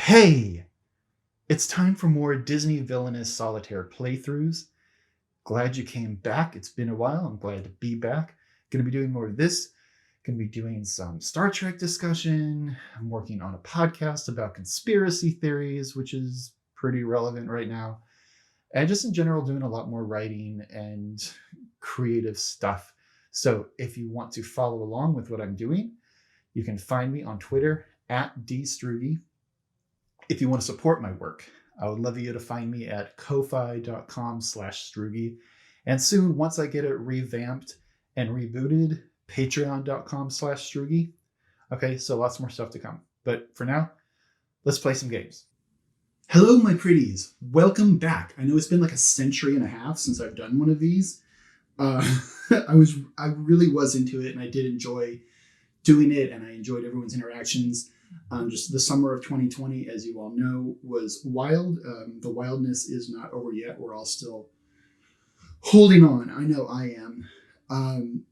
Hey, it's time for more Disney Villainous Solitaire playthroughs. Glad you came back. It's been a while. I'm glad to be back. Going to be doing more of this. Going to be doing some Star Trek discussion. I'm working on a podcast about conspiracy theories, which is pretty relevant right now. And just in general, doing a lot more writing and creative stuff. So if you want to follow along with what I'm doing, you can find me on Twitter at dstrugy. If you want to support my work, I would love you to find me at ko-fi.com/strugy. And soon, once I get it revamped and rebooted, patreon.com/strugy. Okay, so lots more stuff to come. But for now, let's play some games. Hello, my pretties. Welcome back. I know it's been like a century and a half since I've done one of these. I really was into it, and I did enjoy doing it, and I enjoyed everyone's interactions. Just the summer of 2020, as you all know, was wild. The wildness is not over yet. We're all still holding on. I know I am.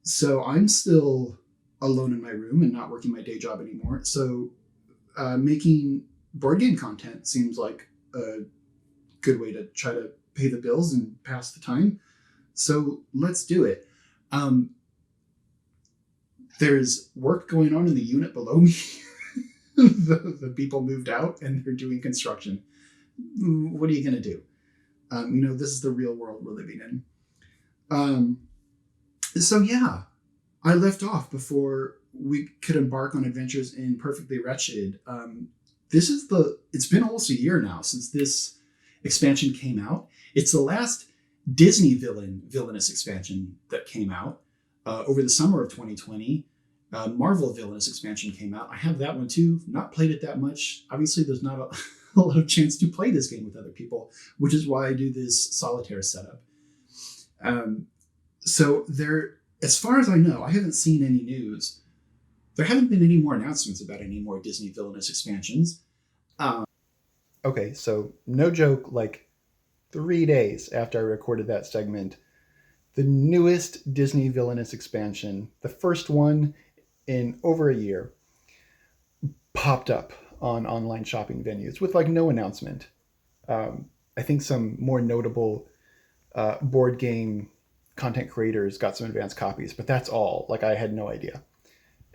So I'm still alone in my room and not working my day job anymore. So making board game content seems like a good way to try to pay the bills and pass the time. So let's do it. There's work going on in the unit below me. The people moved out and they're doing construction. What are you going to do? This is the real world we're living in. So yeah, I left off before we could embark on adventures in Perfectly Wretched. It's been almost a year now since this expansion came out. It's the last Disney Villainous expansion that came out over the summer of 2020. Marvel Villainous expansion came out. I have that one too. Not played it that much. Obviously, there's not a lot of chance to play this game with other people, which is why I do this solitaire setup. So there, as far as I know, I haven't seen any news. There haven't been any more announcements about any more Disney Villainous expansions. Okay, so no joke, like 3 days after I recorded that segment, the newest Disney Villainous expansion, the first one in over a year, popped up on online shopping venues with like no announcement. I think some more notable board game content creators got some advanced copies, but that's all. Like I had no idea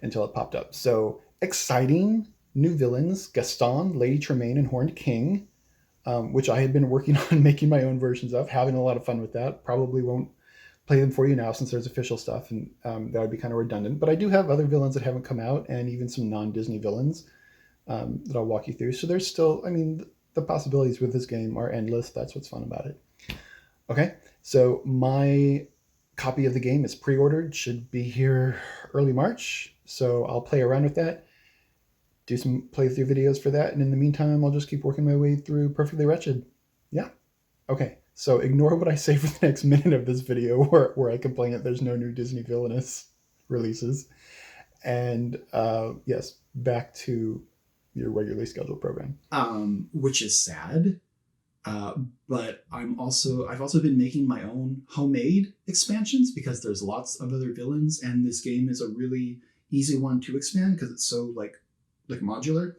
until it popped up. So exciting new villains: Gaston, Lady Tremaine, and Horned King, which I had been working on making my own versions of, having a lot of fun with that. Probably won't play them for you now since there's official stuff, and that would be kind of redundant. But I do have other villains that haven't come out, and even some non-Disney villains that I'll walk you through. So there's still, the possibilities with this game are endless. That's what's fun about it. Okay, so my copy of the game is pre-ordered, should be here early March. So I'll play around with that, do some playthrough videos for that, and in the meantime, I'll just keep working my way through Perfectly Wretched. Yeah, okay. So ignore what I say for the next minute of this video where I complain that there's no new Disney Villainous releases. And yes, back to your regularly scheduled program. Which is sad. But I've also been making my own homemade expansions because there's lots of other villains, and this game is a really easy one to expand because it's so like modular.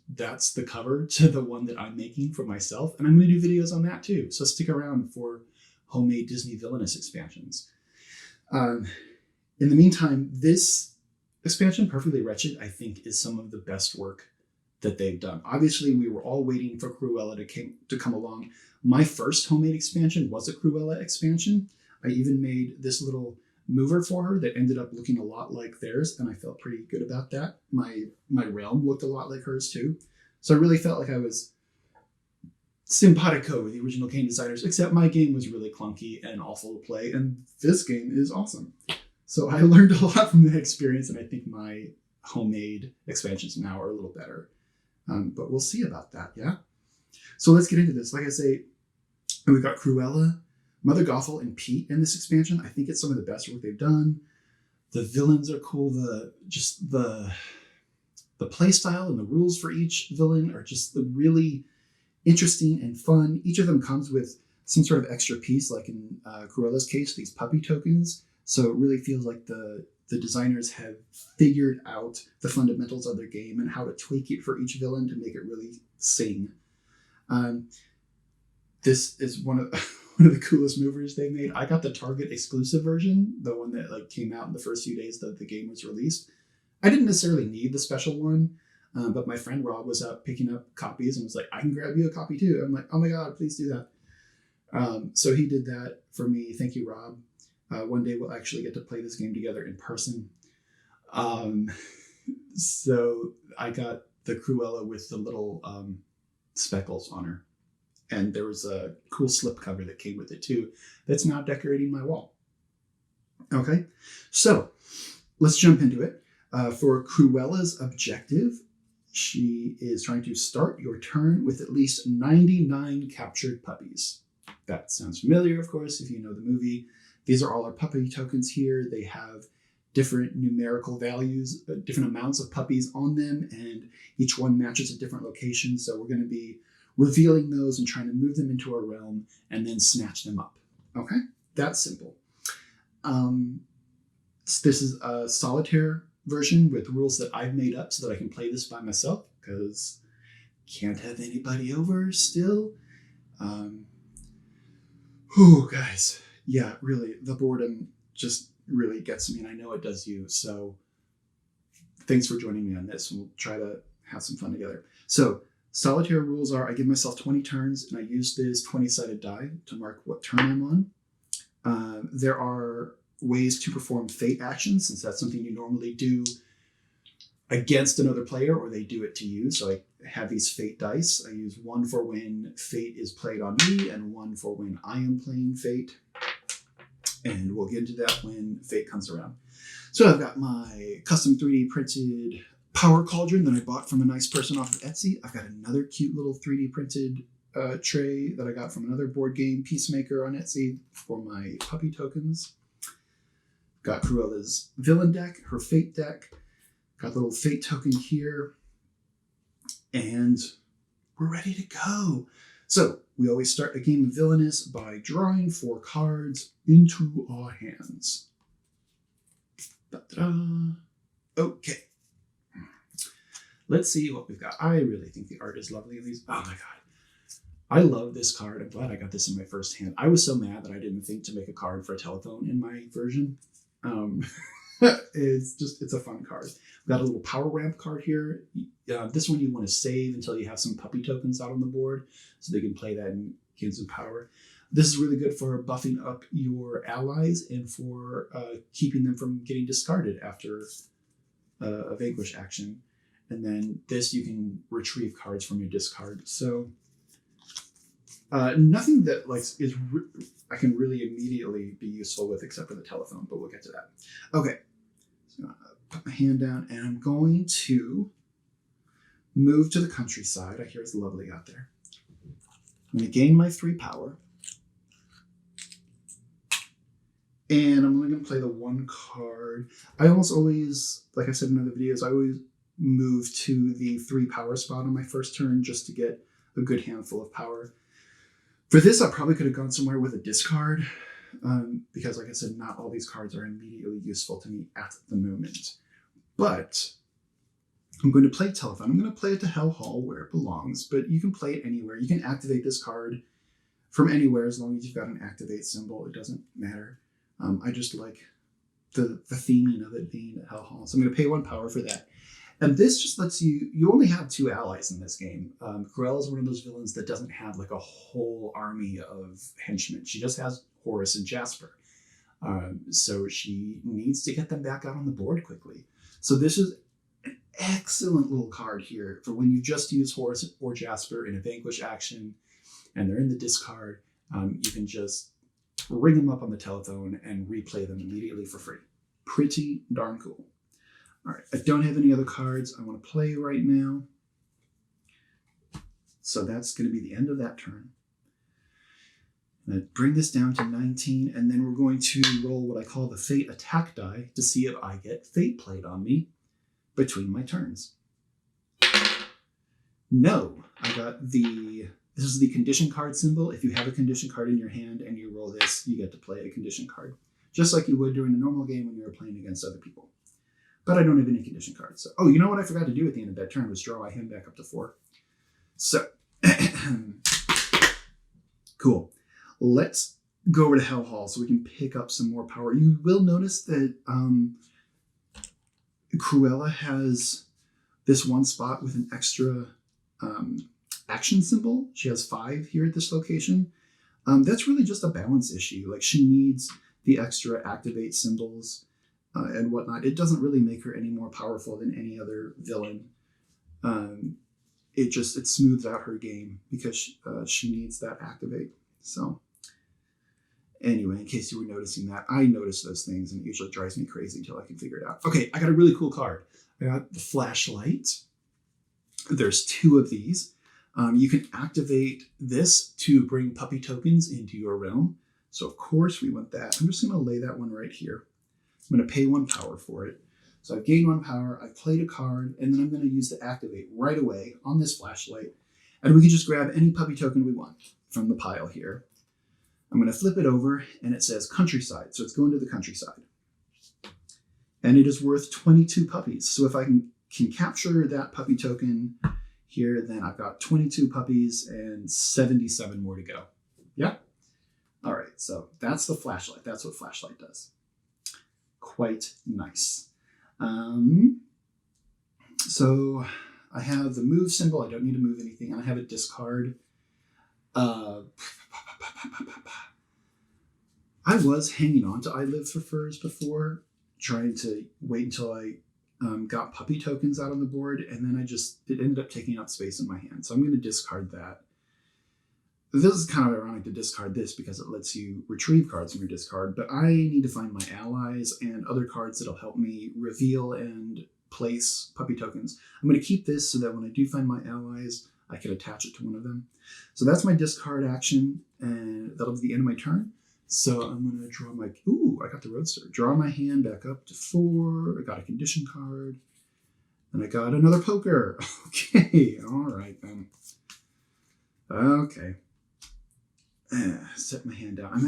That's the cover to the one that I'm making for myself, and I'm going to do videos on that too. So stick around for homemade Disney Villainous expansions. In the meantime, this expansion, Perfectly Wretched, I think is some of the best work that they've done. Obviously, we were all waiting for Cruella to come along. My first homemade expansion was a Cruella expansion. I even made this little mover for her that ended up looking a lot like theirs, and I felt pretty good about that. My realm looked a lot like hers too. So I really felt like I was simpatico with the original game designers, except my game was really clunky and awful to play, and this game is awesome. So I learned a lot from that experience, and I think my homemade expansions now are a little better. But we'll see about that, yeah? So let's get into this. Like I say, we've got Cruella, Mother Gothel, and Pete in this expansion. I think it's some of the best work they've done. The villains are cool. The play style and the rules for each villain are just really interesting and fun. Each of them comes with some sort of extra piece, like in Cruella's case, these puppy tokens. So it really feels like the the designers have figured out the fundamentals of their game and how to tweak it for each villain to make it really sing. This is one of one of the coolest movers they made. I got the Target exclusive version, the one that like came out in the first few days that the game was released. I didn't necessarily need the special one, but my friend Rob was out picking up copies and was like, "I can grab you a copy too." I'm like, "Oh my god, please do that." So he did that for me. Thank you, Rob. One day we'll actually get to play this game together in person. So I got the Cruella with the little speckles on her. And there was a cool slipcover that came with it too that's now decorating my wall. Okay, so let's jump into it. For Cruella's objective, she is trying to start your turn with at least 99 captured puppies. That sounds familiar, of course, if you know the movie. These are all our puppy tokens here. They have different numerical values, different amounts of puppies on them, and each one matches a different location. So we're going to be revealing those and trying to move them into our realm and then snatch them up. Okay, that's simple. This is a solitaire version with rules that I've made up so that I can play this by myself because can't have anybody over still. Guys, yeah, really, the boredom just really gets me, and I know it does you. So thanks for joining me on this, and we'll try to have some fun together. So solitaire rules are I give myself 20 turns and I use this 20-sided die to mark what turn I'm on. There are ways to perform fate actions, since that's something you normally do against another player or they do it to you. So I have these fate dice. I use one for when fate is played on me and one for when I am playing fate. And we'll get into that when fate comes around. So I've got my custom 3D printed power cauldron that I bought from a nice person off of Etsy. I've got another cute little 3D printed tray that I got from another board game Peacemaker on Etsy for my puppy tokens. Got Cruella's villain deck, her fate deck. Got a little fate token here. And we're ready to go. So we always start a game of Villainous by drawing 4 cards into our hands. Da-da-da. Okay. Let's see what we've got. I really think the art is lovely in these. Oh my god. I love this card. I'm glad I got this in my first hand. I was so mad that I didn't think to make a card for a telephone in my version. It's a fun card. We've got a little power ramp card here. This one you want to save until you have some puppy tokens out on the board so they can play that and gain some power. This is really good for buffing up your allies and for keeping them from getting discarded after a vanquish action. And then this, you can retrieve cards from your discard. So nothing that I can really immediately be useful with except for the telephone, but we'll get to that. Okay, so I'm gonna put my hand down and I'm going to move to the countryside. I hear it's lovely out there. I'm gonna gain my 3 power. And I'm only gonna play the 1 card. I almost always, like I said in other videos, I always move to the 3 power spot on my first turn just to get a good handful of power. For this, I probably could have gone somewhere with a discard because, like I said, not all these cards are immediately useful to me at the moment. But I'm going to play Telephone. I'm going to play it to Hell Hall where it belongs, but you can play it anywhere. You can activate this card from anywhere as long as you've got an activate symbol. It doesn't matter. I just like the theming of it being at Hell Hall. So I'm going to pay 1 power for that. And this just lets you only have 2 allies in this game. Cruella is one of those villains that doesn't have like a whole army of henchmen. She just has Horace and Jasper. So she needs to get them back out on the board quickly. So this is an excellent little card here for when you just use Horace or Jasper in a vanquish action and they're in the discard. You can just ring them up on the telephone and replay them immediately for free. Pretty darn cool. All right, I don't have any other cards I want to play right now. So that's going to be the end of that turn. I'm going to bring this down to 19, and then we're going to roll what I call the Fate attack die to see if I get Fate played on me between my turns. No, I got this is the condition card symbol. If you have a condition card in your hand and you roll this, you get to play a condition card. just like you would during a normal game when you were playing against other people. But I don't have any condition cards. So, oh, you know what I forgot to do at the end of that turn was draw my hand back up to 4. So, cool. Let's go over to Hell Hall so we can pick up some more power. You will notice that Cruella has this one spot with an extra action symbol. She has 5 here at this location. That's really just a balance issue. Like, she needs the extra activate symbols and whatnot. It doesn't really make her any more powerful than any other villain. It smooths out her game because she needs that activate. So anyway, in case you were noticing that, I notice those things and it usually drives me crazy until I can figure it out. Okay, I got a really cool card. I got the flashlight. There's 2 of these. You can activate this to bring puppy tokens into your realm. So of course we want that. I'm just going to lay that one right here. I'm going to pay 1 power for it. So I've gained 1 power, I've played a card, and then I'm going to use the activate right away on this flashlight. And we can just grab any puppy token we want from the pile here. I'm going to flip it over, and it says countryside. So it's going to the countryside. And it is worth 22 puppies. So if I can capture that puppy token here, then I've got 22 puppies and 77 more to go. Yeah? All right, so that's the flashlight. That's what flashlight does. Quite nice. So I have the move symbol. I don't need to move anything. I have a discard. I was hanging on to I Live for Furs before, trying to wait until I got puppy tokens out on the board, and then it ended up taking up space in my hand. So I'm going to discard that. This is kind of ironic to discard this because it lets you retrieve cards from your discard, but I need to find my allies and other cards that'll help me reveal and place puppy tokens. I'm going to keep this so that when I do find my allies, I can attach it to one of them. So that's my discard action, and that'll be the end of my turn. So I'm going to draw my... Ooh, I got the Roadster. Draw my hand back up to 4. I got a condition card. And I got another poker. Okay, all right then. Okay. Set my hand down. What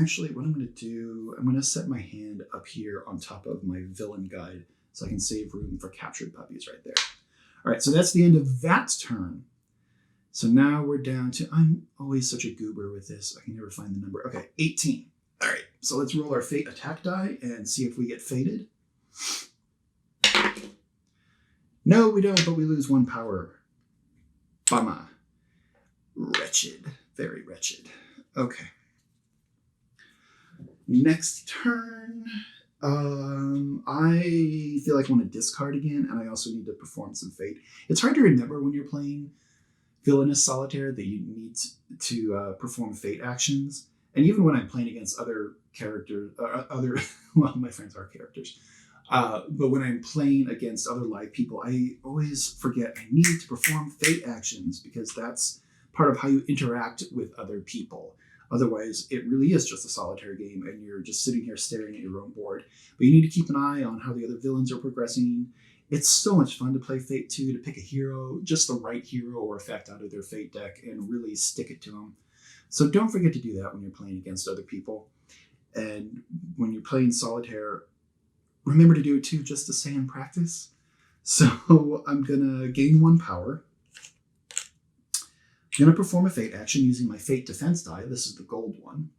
I'm going to do, I'm going to set my hand up here on top of my villain guide so I can save room for captured puppies right there. All right, so that's the end of that turn. So now we're down to... I'm always such a goober with this. I can never find the number. Okay, 18. All right, so let's roll our fate attack die and see if we get fated. No, we don't, but we lose 1 power. Bummer. Wretched. Very wretched. Okay. Next turn. I feel like I want to discard again, and I also need to perform some fate. It's hard to remember when you're playing Villainous Solitaire that you need to perform fate actions. And even when I'm playing against other characters, well, my friends are characters. But when I'm playing against other live people, I always forget I need to perform fate actions because that's part of how you interact with other people. Otherwise, it really is just a solitaire game and you're just sitting here staring at your own board. But you need to keep an eye on how the other villains are progressing. It's so much fun to play Fate 2, to pick a hero, just the right hero or effect out of their Fate deck and really stick it to them. So don't forget to do that when you're playing against other people. And when you're playing solitaire, remember to do it too, just to stay in practice. So I'm going to gain 1 power. I'm going to perform a fate action using my fate defense die. This is the gold one.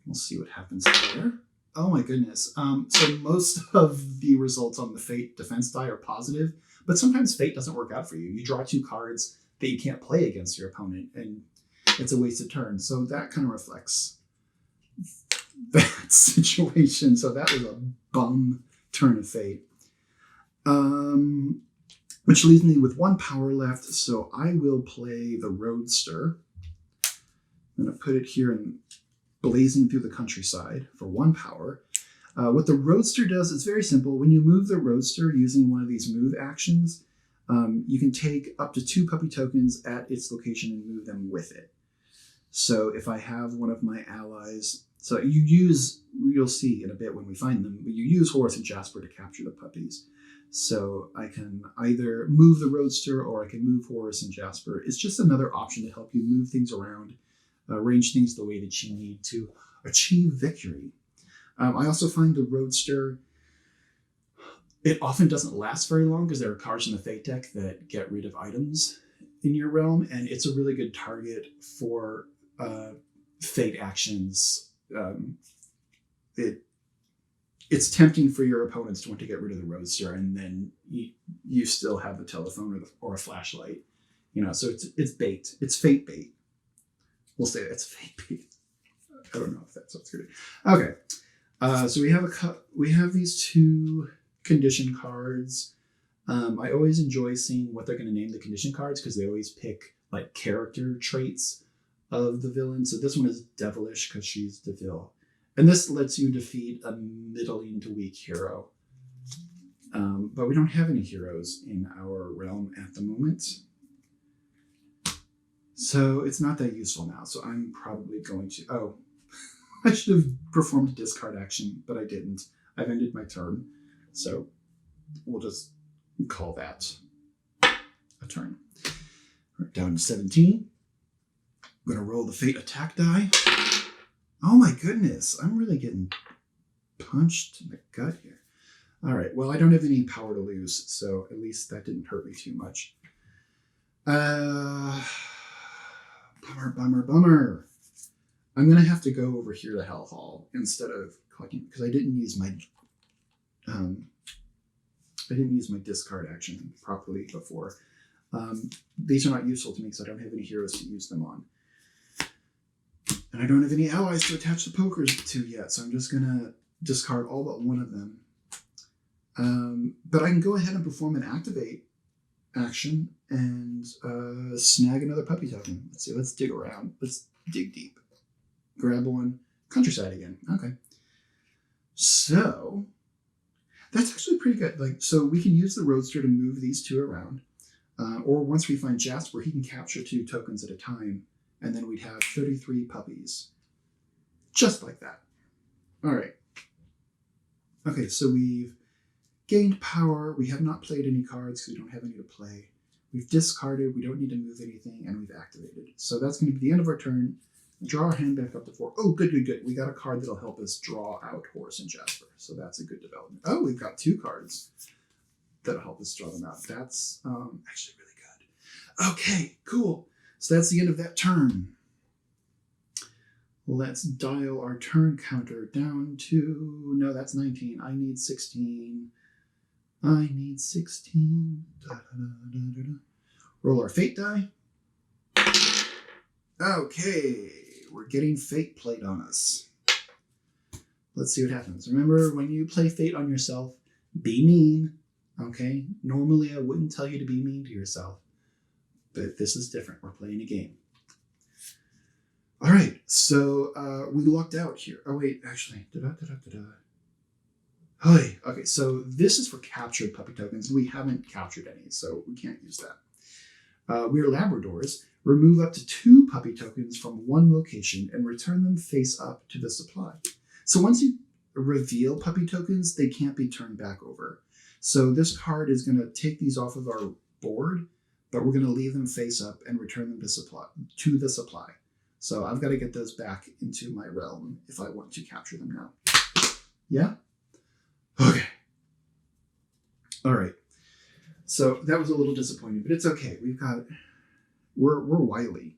We'll see what happens there. Oh my goodness. So most of the results on the fate defense die are positive, but sometimes fate doesn't work out for you. You draw 2 cards that you can't play against your opponent, and it's a wasted turn. So that kind of reflects that situation. So that was a bum turn of fate. Which leaves me with 1 power left. So I will play the Roadster. I'm going to put it here and blazing through the countryside for 1 power. What the Roadster does is very simple. When you move the Roadster using one of these move actions, you can take up to 2 puppy tokens at its location and move them with it. So if I have one of my allies, so you'll see in a bit when we find them, but you use Horace and Jasper to capture the puppies. So I can either move the Roadster or I can move Horace and Jasper. It's just another option to help you move things around, arrange things the way that you need to achieve victory. I also find the Roadster, it often doesn't last very long because there are cards in the Fate deck that get rid of items in your realm, and it's a really good target for Fate actions. It's tempting for your opponents to want to get rid of the Roadster, and then you still have the telephone or a flashlight. So it's bait. It's Fate bait. We'll say it's Fate bait. I don't know if that's what's good. Okay, so we have these two condition cards. I always enjoy seeing what they're going to name the condition cards because they always pick like character traits of the villain. So this one is Devilish because she's DeVille. And this lets you defeat a middling to weak hero. But we don't have any heroes in our realm at the moment. So it's not that useful now. So I'm probably going to... Oh, I should have performed a discard action, but I didn't. I've ended my turn. So we'll just call that a turn. We're down to 17. I'm going to roll the Fate attack die. Oh my goodness, I'm really getting punched in the gut here. All right, well, I don't have any power to lose, so at least that didn't hurt me too much. Bummer. I'm going to have to go over here to Hell Hall instead of collecting, because I didn't use my discard action properly before. These are not useful to me because I don't have any heroes to use them on. And I don't have any allies to attach the pokers to yet, so I'm just going to discard all but one of them. But I can go ahead and perform an activate action and snag another puppy token. Let's see, let's dig around. Let's dig deep. Grab one. Countryside again. Okay. So, that's actually pretty good. So we can use the Roadster to move these two around. Or once we find Jasper, he can capture 2 tokens at a time. And then we'd have 33 puppies. Just like that. All right. Okay, so we've gained power. We have not played any cards because we don't have any to play. We've discarded. We don't need to move anything. And we've activated. So that's going to be the end of our turn. Draw our hand back up to 4. Oh, good. We got a card that'll help us draw out Horse and Jasper. So that's a good development. Oh, we've got 2 cards that'll help us draw them out. That's actually really good. Okay, cool. So that's the end of that turn. Let's dial our turn counter down to... No, that's 19. I need 16. I need 16. Da, da, da, da, da. Roll our Fate die. Okay, we're getting Fate played on us. Let's see what happens. Remember, when you play Fate on yourself, be mean. Okay? Normally, I wouldn't tell you to be mean to yourself. But this is different. We're playing a game. All right. So we lucked out here. Oh, wait. Actually. Hey. Okay. So this is for captured puppy tokens. We haven't captured any, so we can't use that. We're Labradors. Remove up to 2 puppy tokens from one location and return them face up to the supply. So once you reveal puppy tokens, they can't be turned back over. So this card is going to take these off of our board, but we're going to leave them face up and return them to the supply. So I've got to get those back into my realm if I want to capture them now. Yeah? Okay. All right. So that was a little disappointing, but it's okay. We're wily.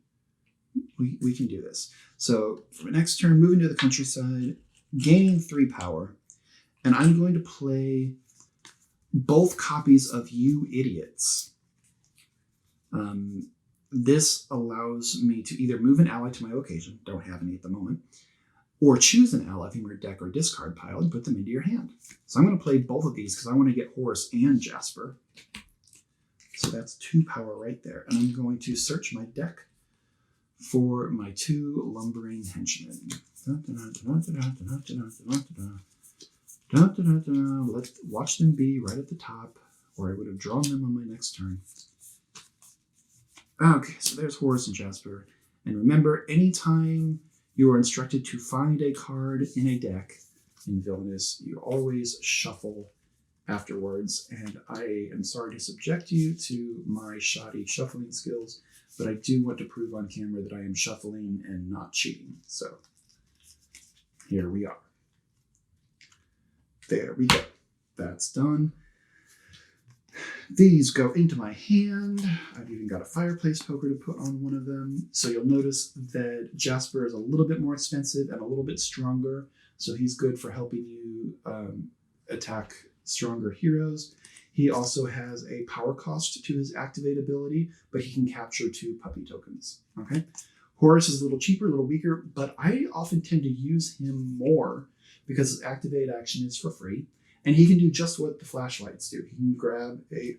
We can do this. So for my next turn, moving to the countryside, gaining 3 power, and I'm going to play both copies of You Idiots. This allows me to either move an ally to my location, don't have any at the moment, or choose an ally from your deck or discard pile and put them into your hand. So I'm going to play both of these because I want to get Horse and Jasper. So that's 2 power right there. And I'm going to search my deck for my 2 lumbering henchmen. Let's watch them be right at the top, or I would have drawn them on my next turn. Okay, so there's Horse and Jasper. And remember, anytime you are instructed to find a card in a deck in Villainous, you always shuffle afterwards. And I am sorry to subject you to my shoddy shuffling skills, but I do want to prove on camera that I am shuffling and not cheating. So here we are. There we go. That's done. These go into my hand. I've even got a fireplace poker to put on one of them. So you'll notice that Jasper is a little bit more expensive and a little bit stronger. So he's good for helping you attack stronger heroes. He also has a power cost to his activate ability, but he can capture 2 puppy tokens. Okay. Horace is a little cheaper, a little weaker, but I often tend to use him more because his activate action is for free. And he can do just what the flashlights do. He can grab I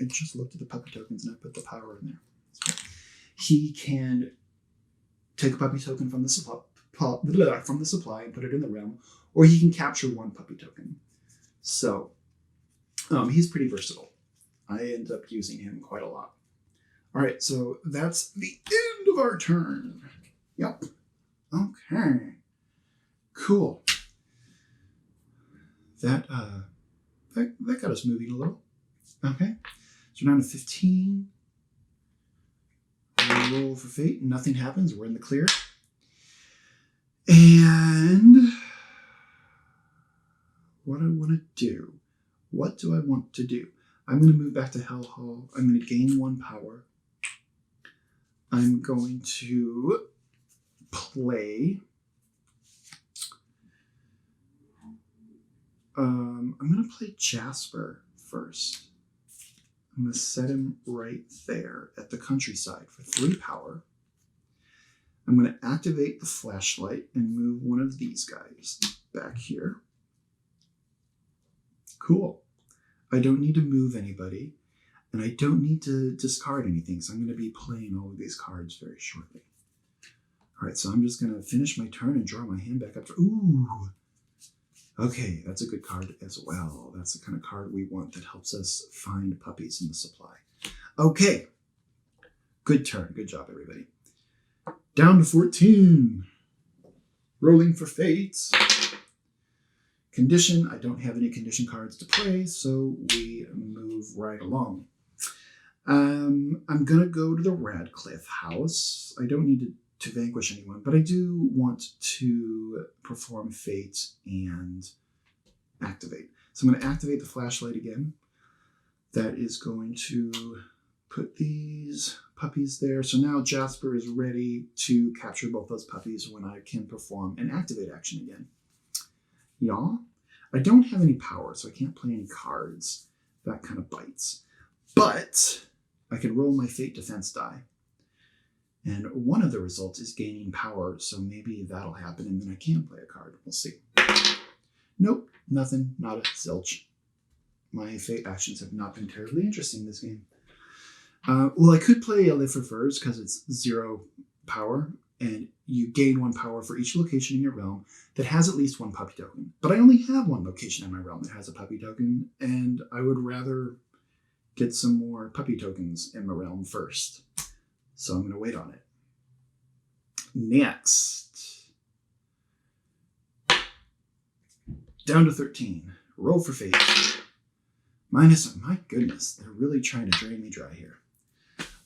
just looked at the puppy tokens and I put the power in there. He can take a puppy token from the supply and put it in the realm, or he can capture 1 puppy token. So he's pretty versatile. I end up using him quite a lot. All right, so that's the end of our turn. Yep. Okay. Cool. That got us moving a little. Okay. So we're down to 15. Roll for fate. Nothing happens. We're in the clear. And what I want to do. What do I want to do? I'm going to move back to Hell Hall. I'm going to gain 1 power. I'm going to play. I'm going to play Jasper first. I'm going to set him right there at the countryside for 3 power. I'm going to activate the flashlight and move one of these guys back here. Cool. I don't need to move anybody, and I don't need to discard anything, so I'm going to be playing all of these cards very shortly. All right, so I'm just going to finish my turn and draw my hand back up to... Ooh! Okay, that's a good card as well. That's the kind of card we want that helps us find puppies in the supply. Okay. Good turn. Good job, everybody. Down to 14. Rolling for fates. Condition. I don't have any condition cards to play, so we move right along. I'm going to go to the Radcliffe House. I don't need to vanquish anyone, but I do want to perform fate and activate. So I'm going to activate the flashlight again. That is going to put these puppies there. So now Jasper is ready to capture both those puppies when I can perform an activate action again. Y'all, I don't have any power, so I can't play any cards. That kind of bites. But I can roll my fate defense die. And one of the results is gaining power, so maybe that'll happen, and then I can play a card. We'll see. Nope, nothing, not a zilch. My fate actions have not been terribly interesting this game. Well, I could play a Live for Furs because it's 0 power, and you gain 1 power for each location in your realm that has at least 1 puppy token. But I only have 1 location in my realm that has a puppy token, and I would rather get some more puppy tokens in my realm first. So I'm going to wait on it. Next. Down to 13. Roll for fate. Minus, my goodness, they're really trying to drain me dry here.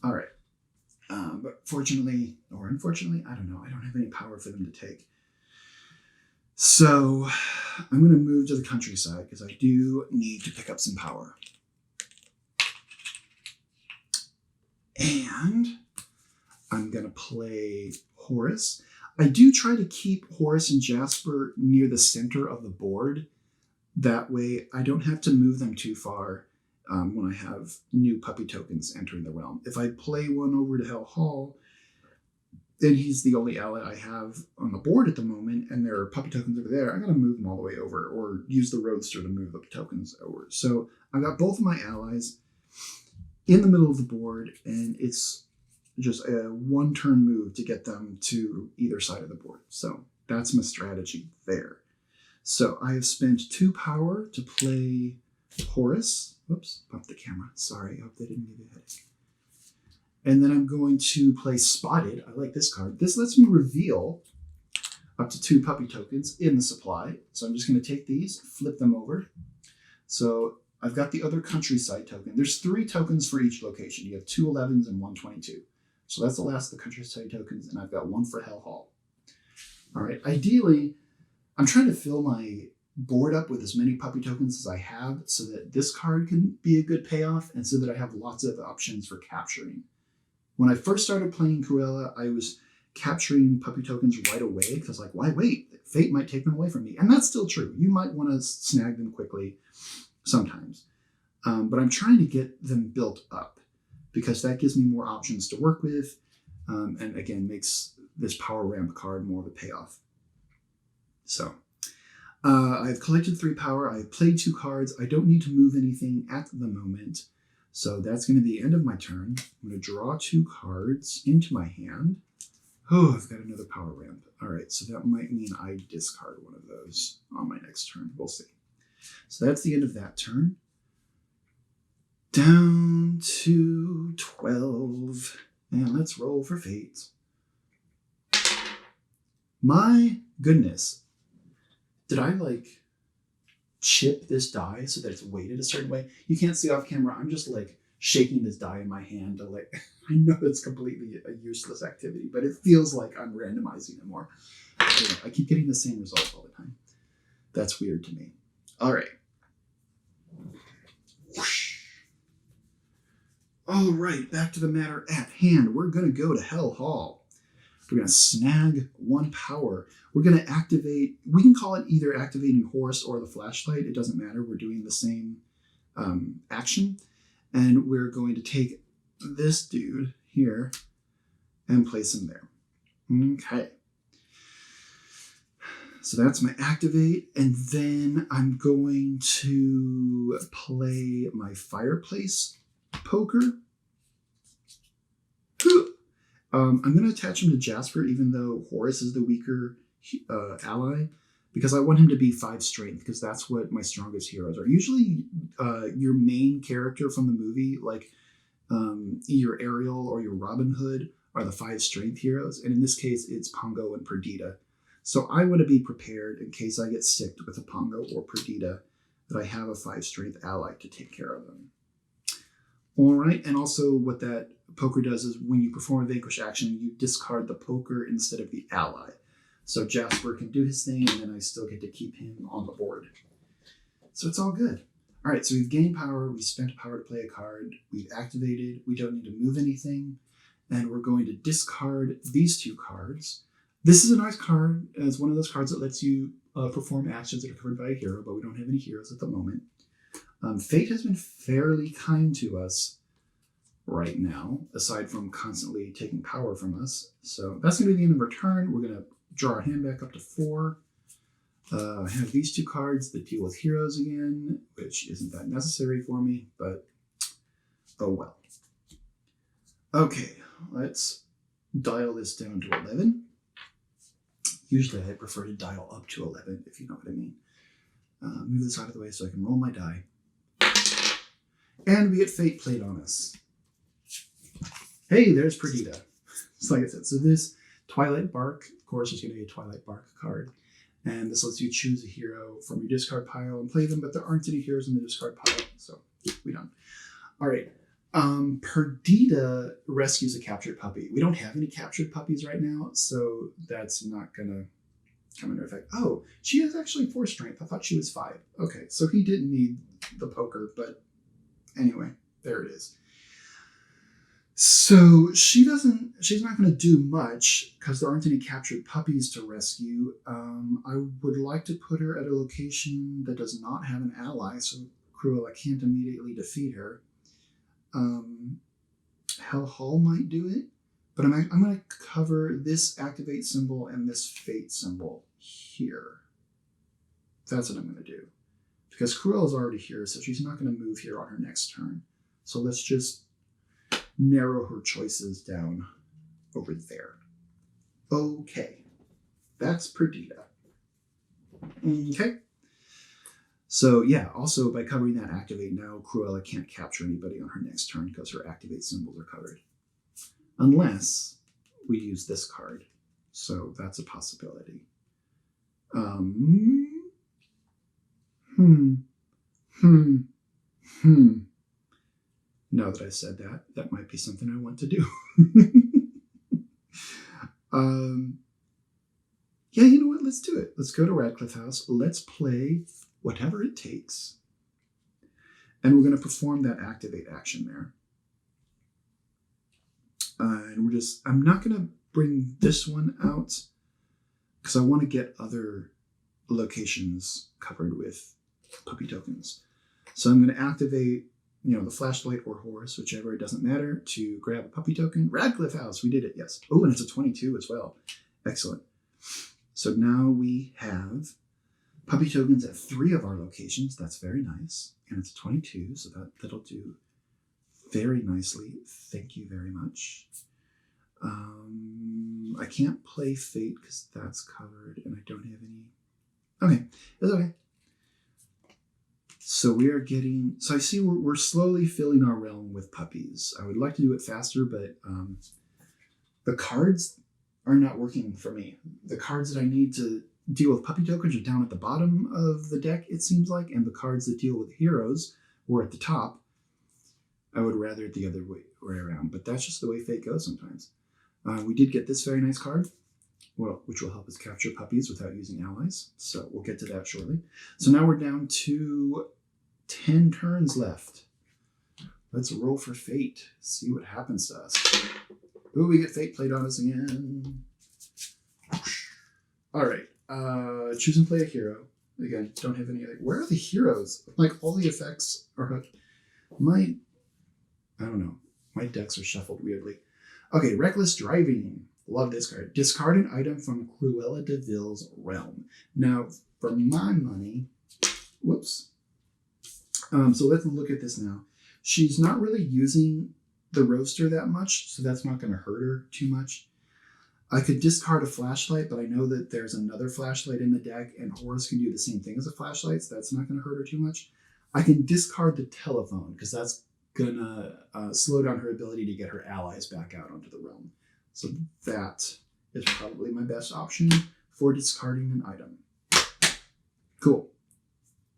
All right. But fortunately, or unfortunately, I don't know. I don't have any power for them to take. So I'm going to move to the countryside because I do need to pick up some power. And I'm going to play Horace. I do try to keep Horace and Jasper near the center of the board. That way I don't have to move them too far when I have new puppy tokens entering the realm. If I play one over to Hell Hall, then he's the only ally I have on the board at the moment, and there are puppy tokens over there. I got to move them all the way over or use the Roadster to move the tokens over. So I've got both of my allies in the middle of the board, and it's just a 1-turn move to get them to either side of the board. So that's my strategy there. So I have spent 2 power to play Horace. Whoops, bumped the camera. Sorry, I hope they didn't give you a headache. And then I'm going to play Spotted. I like this card. This lets me reveal up to 2 puppy tokens in the supply. So I'm just going to take these, flip them over. So I've got the other countryside token. There's 3 tokens for each location. You have 2 11s and 1 22. So that's the last of the countryside tokens, and I've got 1 for Hell Hall. All right, ideally, I'm trying to fill my board up with as many puppy tokens as I have so that this card can be a good payoff and so that I have lots of options for capturing. When I first started playing Cruella, I was capturing puppy tokens right away because like, why wait? Fate might take them away from me. And that's still true. You might want to snag them quickly sometimes. But I'm trying to get them built up because that gives me more options to work with and again, makes this power ramp card more of a payoff. So I've collected 3 power. I've played 2 cards. I don't need to move anything at the moment. So that's going to be the end of my turn. I'm going to draw 2 cards into my hand. Oh, I've got another power ramp. All right, so that might mean I discard one of those on my next turn. We'll see. So that's the end of that turn. Down to 12. And let's roll for fate. My goodness. Did I like chip this die so that it's weighted a certain way? You can't see off camera. I'm just like shaking this die in my hand to like, I know it's completely a useless activity, but it feels like I'm randomizing it more. Anyway, I keep getting the same result all the time. That's weird to me. All right. Whoosh. All right, back to the matter at hand. We're going to go to Hell Hall. We're going to snag 1 power. We're going to activate, we can call it either activating horse or the flashlight. It doesn't matter. We're doing the same action. And we're going to take this dude here and place him there. Okay. So that's my activate. And then I'm going to play my fireplace poker. I'm going to attach him to Jasper, even though Horace is the weaker ally, because I want him to be 5 strength, because that's what my strongest heroes are. Usually your main character from the movie, like your Ariel or your Robin Hood, are the 5 strength heroes. And in this case, it's Pongo and Perdita. So I want to be prepared in case I get sticked with a Pongo or Perdita, that I have a 5 strength ally to take care of them. All right, and also what that poker does is when you perform a vanquish action, you discard the poker instead of the ally. So Jasper can do his thing, and then I still get to keep him on the board. So it's all good. All right, so we've gained power. We spent power to play a card. We've activated. We don't need to move anything. And we're going to discard these 2 cards. This is a nice card. It's one of those cards that lets you perform actions that are covered by a hero, but we don't have any heroes at the moment. Fate has been fairly kind to us right now, aside from constantly taking power from us. So that's going to be the end of our turn. We're going to draw our hand back up to 4. I have these 2 cards that deal with heroes again, which isn't that necessary for me, but oh well. Okay, let's dial this down to 11. Usually I prefer to dial up to 11, if you know what I mean. Move this out of the way so I can roll my die. And we get Fate played on us. Hey, there's Perdita. Just like I said, so this Twilight Bark, of course, is going to be a Twilight Bark card. And this lets you choose a hero from your discard pile and play them, but there aren't any heroes in the discard pile, so we don't. All right. Perdita rescues a captured puppy. We don't have any captured puppies right now, so that's not going to come into effect. Oh, she has actually 4 strength. I thought she was 5. Okay, so he didn't need the poker, but anyway, there it is. So she's not going to do much because there aren't any captured puppies to rescue. I would like to put her at a location that does not have an ally, so Cruella can't immediately defeat her. Hell Hall might do it, but I'm going to cover this activate symbol and this fate symbol here. That's what I'm going to do. Because Cruella's already here, so she's not going to move here on her next turn. So let's just narrow her choices down over there. Okay. That's Perdita. Okay. So yeah, also by covering that activate now, Cruella can't capture anybody on her next turn because her activate symbols are covered. Unless we use this card. So that's a possibility. Now that I said that, that might be something I want to do. Yeah, you know what? Let's do it. Let's go to Radcliffe House. Let's play whatever it takes. And we're going to perform that activate action there. And I'm not going to bring this one out because I want to get other locations covered with puppy tokens. So I'm going to activate, the flashlight or horse, whichever, it doesn't matter, to grab a puppy token. Radcliffe House, we did it, yes. Oh, and it's a 22 as well. Excellent. So now we have puppy tokens at 3 of our locations. That's very nice. And it's a 22, so that'll do very nicely. Thank you very much. I can't play Fate because that's covered and I don't have any. Okay, that's okay. So we are getting, so I see we're slowly filling our realm with puppies. I would like to do it faster, but the cards are not working for me. The cards that I need to deal with puppy tokens are down at the bottom of the deck, it seems like, and the cards that deal with heroes were at the top. I would rather it the other way around, but that's just the way fate goes sometimes. We did get this very nice card, which will help us capture puppies without using allies. So we'll get to that shortly. So now we're down to 10 turns left. Let's roll for fate. See what happens to us. Ooh, we get fate played on us again. All right. Choose and play a hero. Again, don't have any. Where are the heroes? Like all the effects are. I don't know. My decks are shuffled weirdly. Okay, reckless driving. Love this card. Discard an item from Cruella De Vil's realm. Now, for my money, whoops. So let's look at this now. She's not really using the roaster that much, so that's not going to hurt her too much. I could discard a flashlight, but I know that there's another flashlight in the deck, and Horus can do the same thing as a flashlight, so that's not going to hurt her too much. I can discard the telephone, because that's going to slow down her ability to get her allies back out onto the realm. So that is probably my best option for discarding an item. Cool.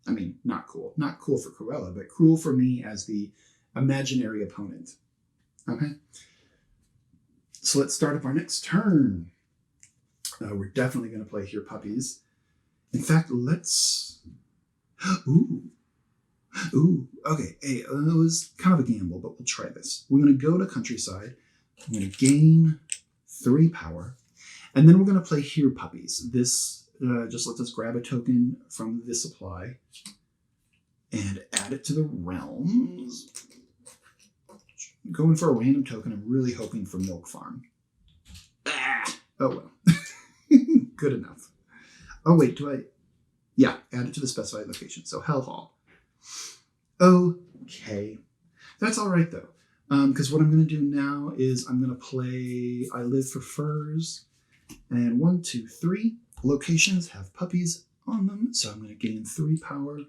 I mean, not cool. Not cool for Cruella, but cool for me as the imaginary opponent. Okay. So let's start up our next turn. We're definitely going to play Here Puppies. In fact, let's... Ooh. Okay. Hey, it was kind of a gamble, but we'll try this. We're going to go to Countryside. I'm going to gain 3 power. And then we're going to play Here Puppies. This just lets us grab a token from this supply and add it to the realms. Going for a random token. I'm really hoping for Milk Farm. Oh, well. Good enough. Oh, wait, Yeah, add it to the specified location. So Hell Hall. Okay. That's all right, though. Because what I'm going to do now is I'm going to play I Live for Furs. And 1, 2, 3 locations have puppies on them. So I'm going to gain 3 power.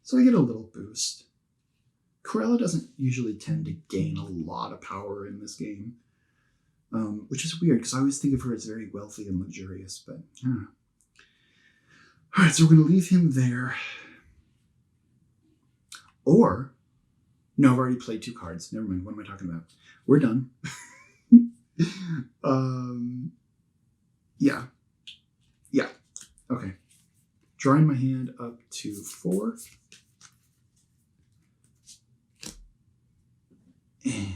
So I get a little boost. Cruella doesn't usually tend to gain a lot of power in this game, which is weird because I always think of her as very wealthy and luxurious, but I don't know. All right, so we're going to leave him there. Or, no, I've already played 2 cards. Never mind, what am I talking about? We're done. Yeah, okay. Drawing my hand up to 4. And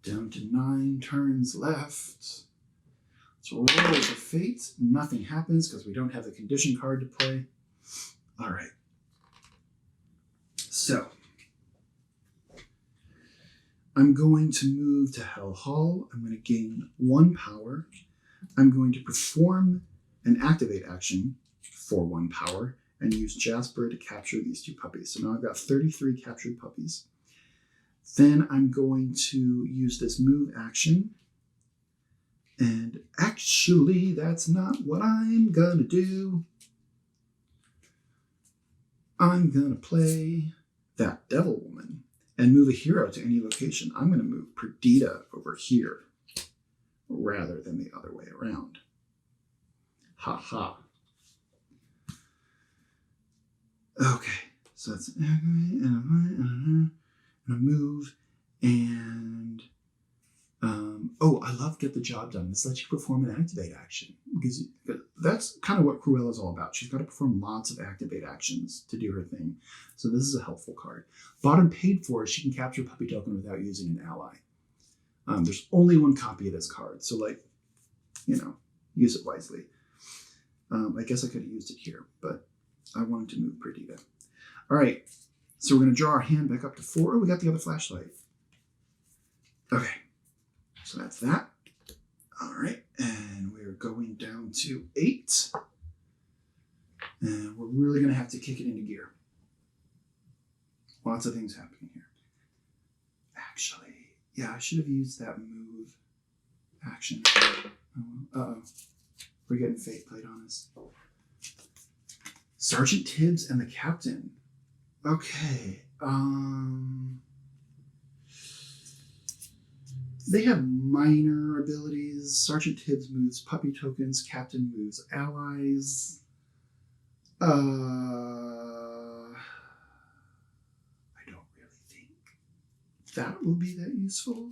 down to 9 turns left. Let's roll for fate. Nothing happens because we don't have the condition card to play. All right. So, I'm going to move to Hell Hall. I'm going to gain 1 power. I'm going to perform an activate action for 1 power and use Jasper to capture these 2 puppies. So now I've got 33 captured puppies. Then I'm going to use this move action. And actually, that's not what I'm going to do. I'm going to play that Devil Woman and move a hero to any location. I'm going to move Perdita over here rather than the other way around. Ha ha. Okay, so that's and a move, and Oh, I love Get the Job Done. This lets you perform an activate action. Because that's kind of what Cruella is all about. She's got to perform lots of activate actions to do her thing. So this is a helpful card. Bottom paid for, she can capture a puppy token without using an ally. There's only one copy of this card. So use it wisely. I guess I could have used it here, but I wanted to move Perdita. All right. So we're going to draw our hand back up to 4. Oh, we got the other flashlight. Okay. So that's that. All right. And we're going down to 8. And we're really going to have to kick it into gear. Lots of things happening here. Actually, yeah, I should have used that move action. Uh-oh. We're getting fate played on us. Sergeant Tibbs and the Captain. Okay. They have minor abilities. Sergeant Tibbs moves puppy tokens. Captain moves allies. I don't really think that will be that useful.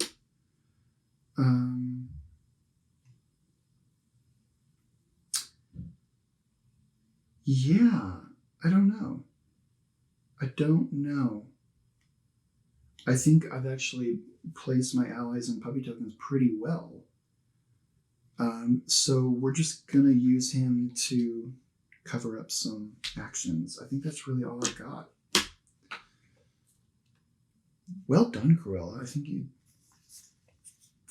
Yeah, I don't know. I think I've actually placed my allies and puppy tokens pretty well. So we're just going to use him to cover up some actions. I think that's really all I got. Well done, Cruella. I think you've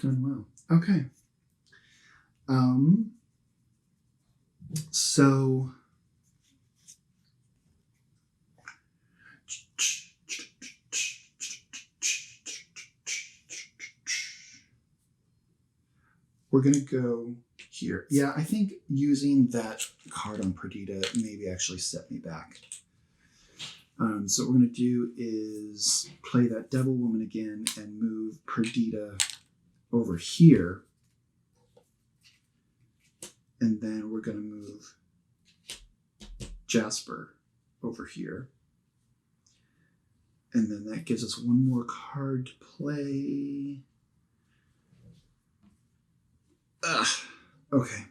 done well. Okay. So we're going to go here. Yeah, I think using that card on Perdita maybe actually set me back. So what we're going to do is play that Devil Woman again and move Perdita over here. And then we're going to move Jasper over here. And then that gives us one more card to play. Okay.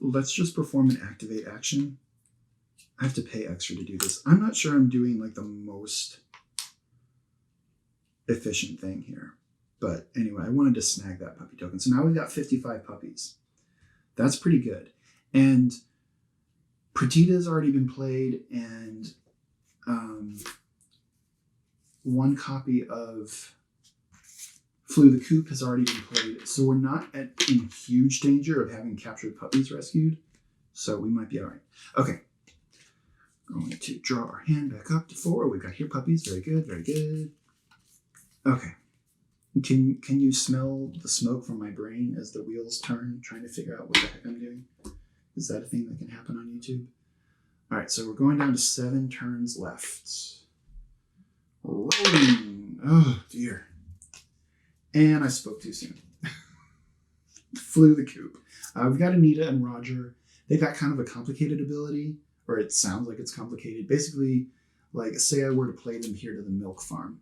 Let's just perform an activate action. I have to pay extra to do this. I'm not sure I'm doing like the most efficient thing here. But anyway, I wanted to snag that puppy token. So now we've got 55 puppies. That's pretty good. And Perdita's already been played, and one copy of Flew the Coop has already been played. So we're not in huge danger of having captured puppies rescued. So we might be all right. Okay. Going to draw our hand back up to 4. We've got here puppies. Very good, very good. Okay. Can you smell the smoke from my brain as the wheels turn, trying to figure out what the heck I'm doing? Is that a thing that can happen on YouTube? All right, so we're going down to 7 turns left. Rolling. Oh, dear. And I spoke too soon. Flew the Coop. We've got Anita and Roger. They've got kind of a complicated ability, or it sounds like it's complicated. Basically, like say I were to play them here to the milk farm,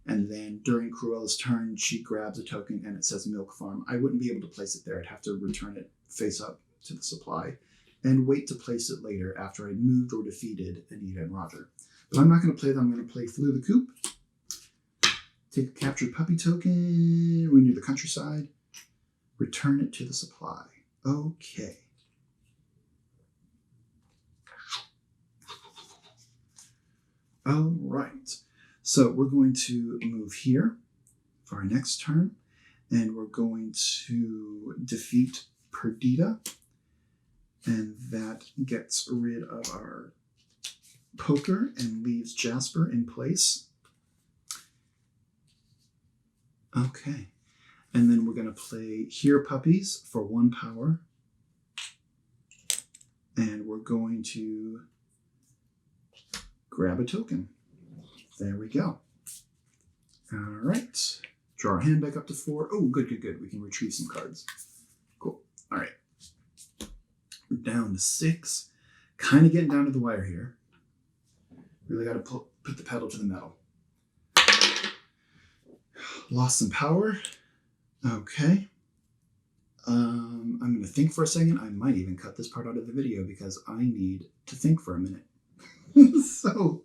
and then during Cruella's turn, she grabs a token and it says milk farm. I wouldn't be able to place it there. I'd have to return it face up to the supply and wait to place it later after I'd moved or defeated Anita and Roger. But I'm not going to play them. I'm going to play Flew the Coop. Take a captured puppy token. We need the countryside. Return it to the supply. Okay. All right. So we're going to move here for our next turn, and we're going to defeat Perdita, and that gets rid of our poker and leaves Jasper in place. Okay. And then we're going to play Here Puppies for 1 power. And we're going to grab a token. There we go. All right. Draw our hand back up to 4. Oh, good, good, good. We can retrieve some cards. Cool. All right. We're down to 6. Kind of getting down to the wire here. Really got to put the pedal to the metal. Lost some power. Okay. I'm going to think for a second. I might even cut this part out of the video because I need to think for a minute. So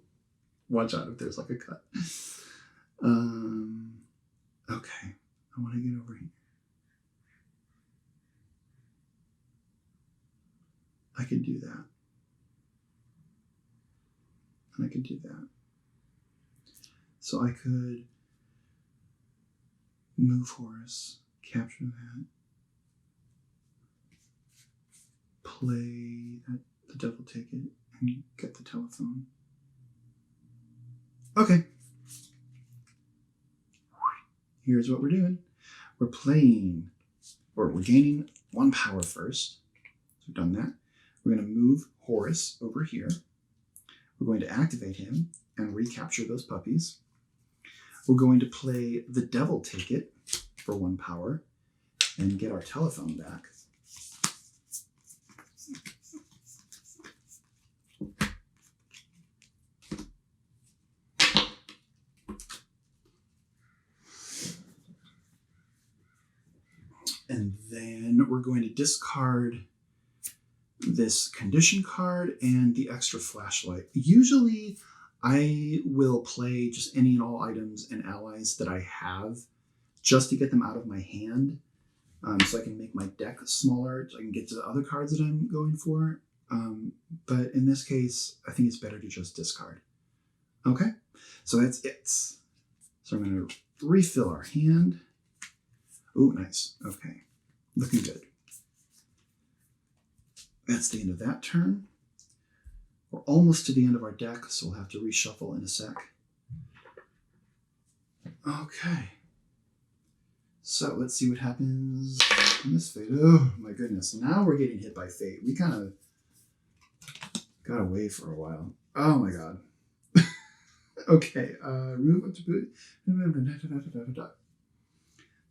watch out if there's like a cut. Okay. I want to get over here. I could do that. And I could do that. So I could move Horace, capture that, play that, the devil take it, and get the telephone. Okay. Here's what we're doing. We're playing, or we're gaining 1 power first. So we've done that. We're going to move Horace over here. We're going to activate him and recapture those puppies. We're going to play the devil take it for 1 power and get our telephone back. And then we're going to discard this condition card and the extra flashlight. Usually I will play just any and all items and allies that I have just to get them out of my hand, so I can make my deck smaller, so I can get to the other cards that I'm going for. But in this case, I think it's better to just discard. Okay, so that's it. So I'm going to refill our hand. Oh, nice. Okay, looking good. That's the end of that turn. We're almost to the end of our deck, so we'll have to reshuffle in a sec. Okay. So let's see what happens in this fate. Oh my goodness. Now we're getting hit by fate. We kind of got away for a while. Oh my god. Okay. Remove up to boot.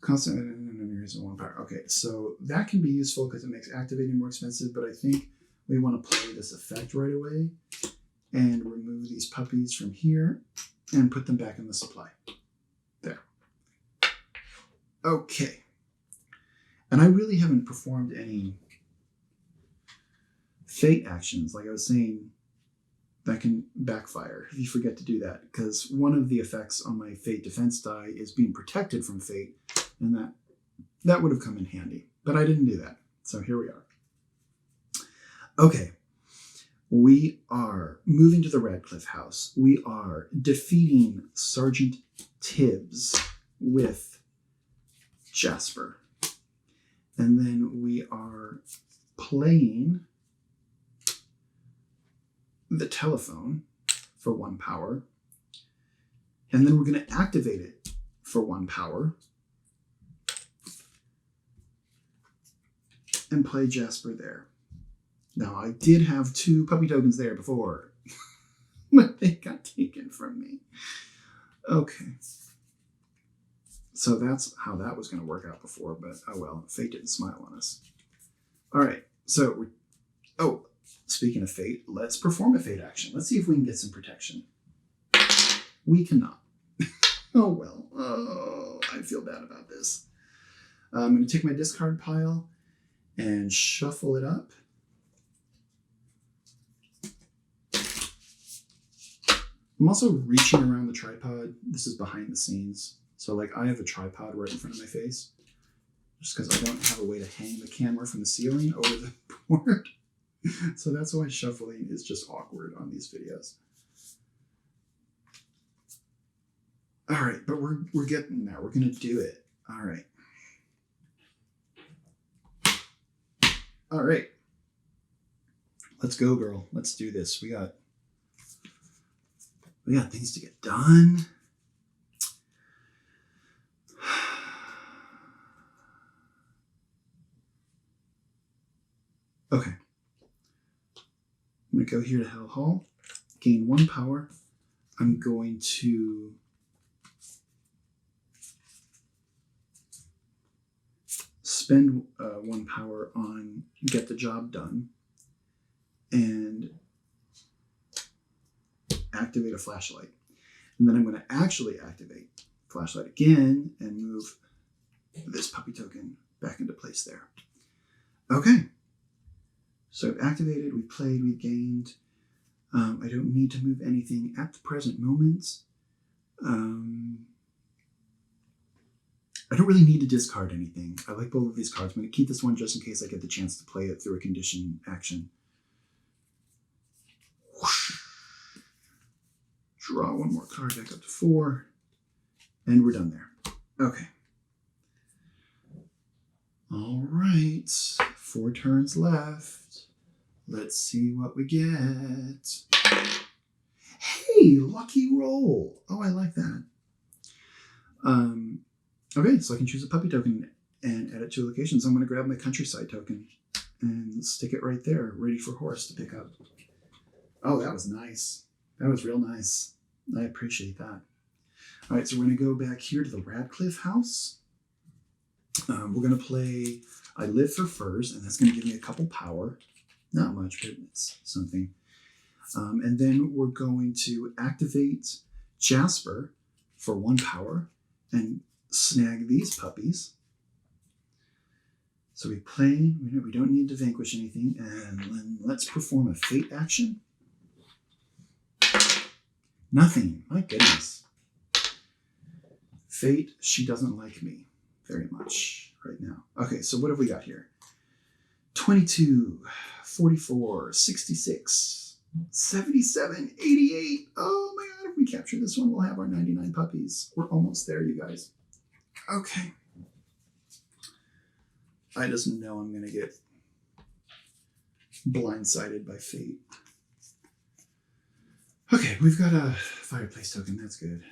Constant 1 power. Okay, so that can be useful because it makes activating more expensive, but I think we want to play this effect right away and remove these puppies from here and put them back in the supply. There. Okay. And I really haven't performed any fate actions, like I was saying, that can backfire if you forget to do that, because one of the effects on my fate defense die is being protected from fate, and that would have come in handy, but I didn't do that. So here we are. Okay, we are moving to the Radcliffe House. We are defeating Sergeant Tibbs with Jasper. And then we are playing the telephone for 1 power. And then we're going to activate it for 1 power. And play Jasper there. Now, I did have 2 puppy tokens there before, but they got taken from me. Okay. So that's how that was going to work out before, but oh well, fate didn't smile on us. All right, so speaking of fate, let's perform a fate action. Let's see if we can get some protection. We cannot. Oh well. Oh, I feel bad about this. I'm going to take my discard pile and shuffle it up. I'm also reaching around the tripod. This is behind the scenes. So like I have a tripod right in front of my face just because I don't have a way to hang the camera from the ceiling over the board. So that's why shuffling is just awkward on these videos. All right, but we're getting there. We're going to do it. All right. All right. Let's go, girl. Let's do this. We got things to get done. Okay. I'm going to go here to Hell Hall, gain 1 power. I'm going to spend 1 power on Get the Job Done, and activate a flashlight. And then I'm going to actually activate flashlight again and move this puppy token back into place there. Okay. So I've activated, we've played, we've gained. I don't need to move anything at the present moment. I don't really need to discard anything. I like both of these cards. I'm going to keep this one just in case I get the chance to play it through a condition action. Whoosh. Draw one more card back up to 4. And we're done there. Okay. All right. 4 turns left. Let's see what we get. Hey, lucky roll. Oh, I like that. Okay, so I can choose a puppy token and add it to locations. I'm going to grab my countryside token and stick it right there, ready for Horace to pick up. Oh, that was nice. That was real nice. I appreciate that. All right, so we're going to go back here to the Radcliffe House. We're going to play I Live for Furs, and that's going to give me a couple power. Not much, but it's something. And then we're going to activate Jasper for 1 power and snag these puppies. So we play, we don't need to vanquish anything, and then let's perform a fate action. Nothing, my goodness. Fate, she doesn't like me very much right now. Okay, so what have we got here? 22, 44, 66, 77, 88. Oh my God, if we capture this one, we'll have our 99 puppies. We're almost there, you guys. Okay. I just know I'm going to get blindsided by fate. Okay, we've got a fireplace token. That's good.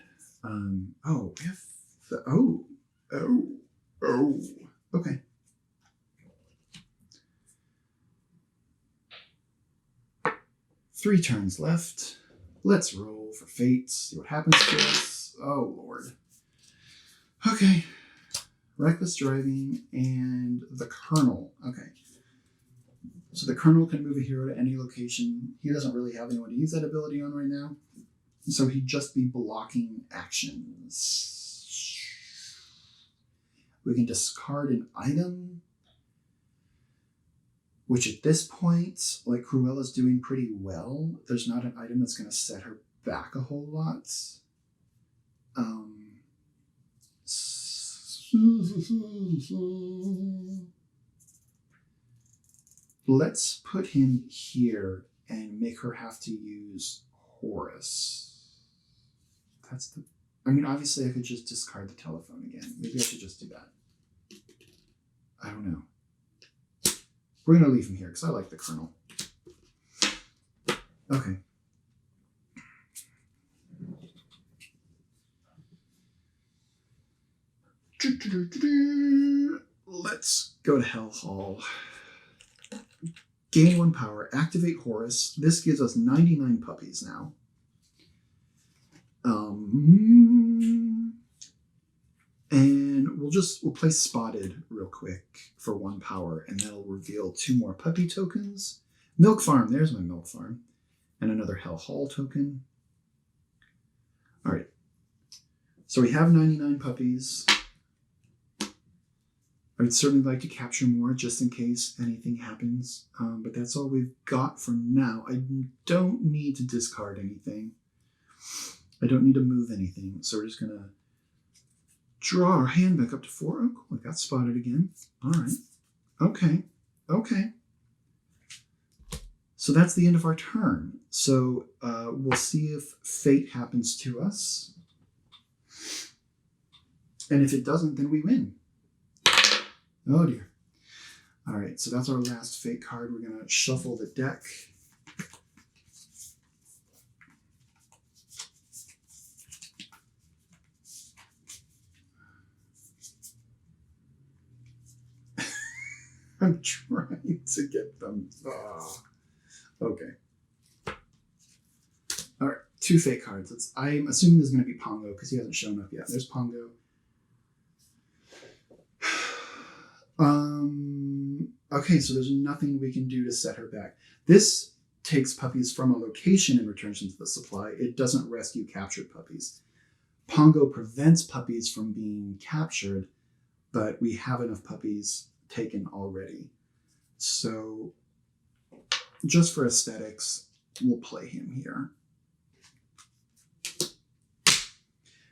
Oh, we have the... Oh. Okay. Three turns left. Let's roll for fate. See what happens to us. Oh, Lord. Okay. Reckless driving and the Colonel. Okay. So the Colonel can move a hero to any location. He doesn't really have anyone to use that ability on right now. So he'd just be blocking actions. We can discard an item, which at this point, like Cruella's doing pretty well. There's not an item that's going to set her back a whole lot. Let's put him here and make her have to use Horace. That's the... I mean, obviously I could just discard the telephone again. Maybe I should just do that. I don't know. We're going to leave him here because I like the Colonel. Okay. Let's go to Hell Hall. Gain 1 power. Activate Horace. This gives us 99 puppies now. And we'll play Spotted real quick for 1 power, and that'll reveal 2 more puppy tokens. Milk Farm. There's my Milk Farm. And another Hell Hall token. All right. So we have 99 puppies. I would certainly like to capture more just in case anything happens. But that's all we've got for now. I don't need to discard anything. I don't need to move anything. So we're just going to draw our hand back up to 4. Oh, cool. I got Spotted again. All right. Okay. So that's the end of our turn. So we'll see if fate happens to us. And if it doesn't, then we win. Oh dear. All right, so that's our last fate card. We're going to shuffle the deck. I'm trying to get them. Oh. Okay. All right, 2 fate cards. I'm assuming there's going to be Pongo because he hasn't shown up yet. There's Pongo. Okay, so there's nothing we can do to set her back. This takes puppies from a location and returns them to the supply. It doesn't rescue captured puppies. Pongo prevents puppies from being captured, but we have enough puppies taken already. So just for aesthetics, we'll play him here.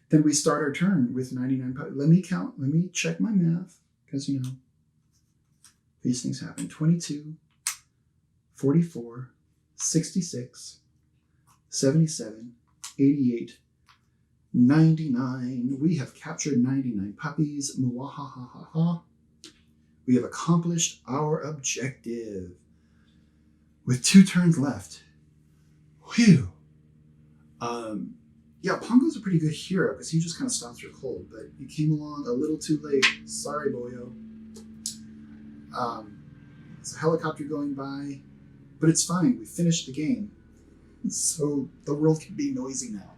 Then we start our turn with 99 puppies. Let me check my math, because these things happen. 22, 44, 66, 77, 88, 99. We have captured 99 puppies. Muahahaha. We have accomplished our objective. With 2 turns left. Whew. Yeah, Pongo's a pretty good hero because he just kind of stops your cold, but you came along a little too late. Sorry, boyo. It's a helicopter going by, but it's fine. We finished the game, so the world can be noisy now.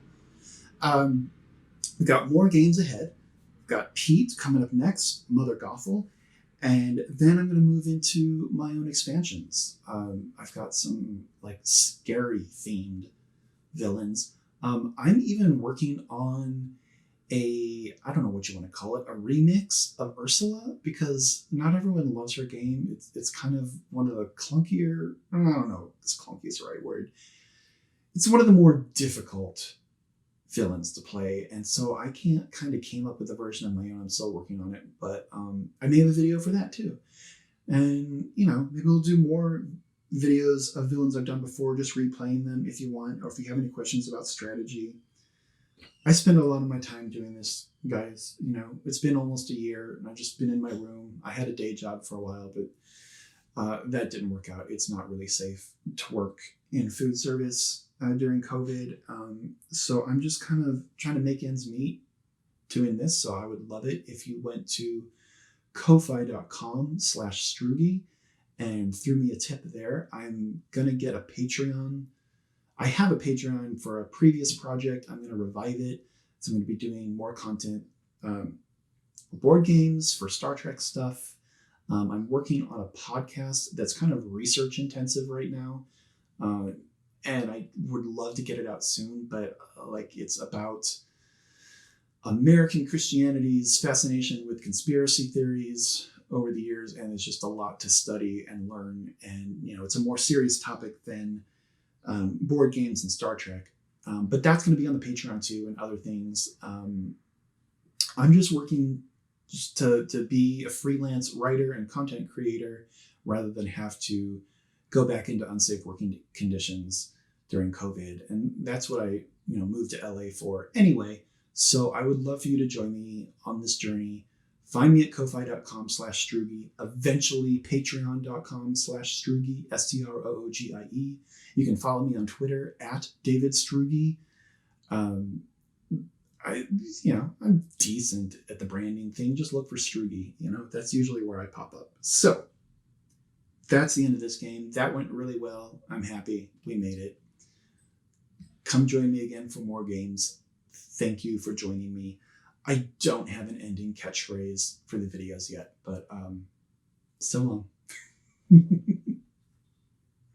We've got more games ahead. We've got Pete coming up next, Mother Gothel, and then I'm going to move into my own expansions. I've got some scary themed villains. I'm even working on I don't know what you want to call it, a remix of Ursula, because not everyone loves her game. It's kind of one of the clunkier, I don't know if clunky is the right word. It's one of the more difficult villains to play, and so I came up with a version of my own. I'm still working on it, but I made a video for that too. And maybe we'll do more videos of villains I've done before, just replaying them if you want, or if you have any questions about strategy. I spend a lot of my time doing this, guys. It's been almost a year, and I've just been in my room. I had a day job for a while, but that didn't work out. It's not really safe to work in food service during COVID. So I'm just kind of trying to make ends meet doing this. So I would love it if you went to ko-fi.com/Strugi and threw me a tip there. I'm going to get a Patreon. I have a Patreon for a previous project. I'm going to revive it. So I'm going to be doing more content, board games, for Star Trek stuff. I'm working on a podcast that's kind of research intensive right now. And I would love to get it out soon, but it's about American Christianity's fascination with conspiracy theories over the years, and it's just a lot to study and learn. And it's a more serious topic than board games and Star Trek. But that's going to be on the Patreon too, and other things. I'm just working just to be a freelance writer and content creator rather than have to go back into unsafe working conditions during COVID. And that's what I moved to LA for anyway. So I would love for you to join me on this journey. Find me at ko-fi.com/Strugi, eventually patreon.com/Strugi, STROOGIE. You can follow me on Twitter at David Strugi. I'm decent at the branding thing. Just look for Strugi. That's usually where I pop up. So that's the end of this game. That went really well. I'm happy we made it. Come join me again for more games. Thank you for joining me. I don't have an ending catchphrase for the videos yet, but so long.